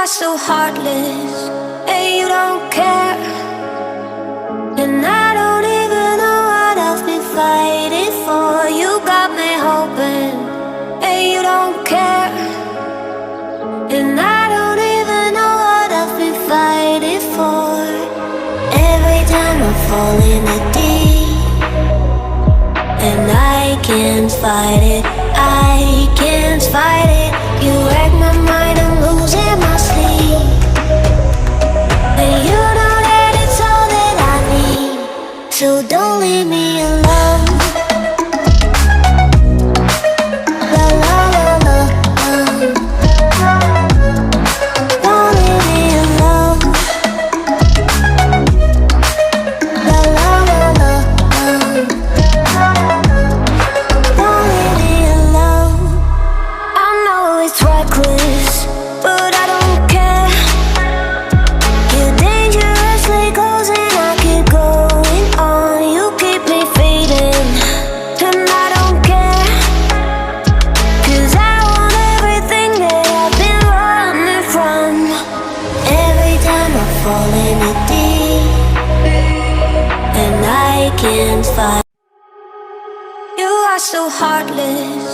are so heartless, and you don't care. And I don't even know what I've been fighting for. You got me hoping, and you don't care. And I don't even know what I've been fighting for. Every time I fall in the deep, and I can't fight it, I can't fight it. You wreck my mind, I'm losing my sleep. And you know that it's all that I need, so don't leave me alone. La la la la, don't leave me alone. La la la la, don't leave me alone. I know it's reckless, but I don't care. You're dangerously close and I keep going on. You keep me fading, and I don't care. 'Cause I want everything that I've been running from. Every time I fall in the deep, and I can't fight. You are so heartless,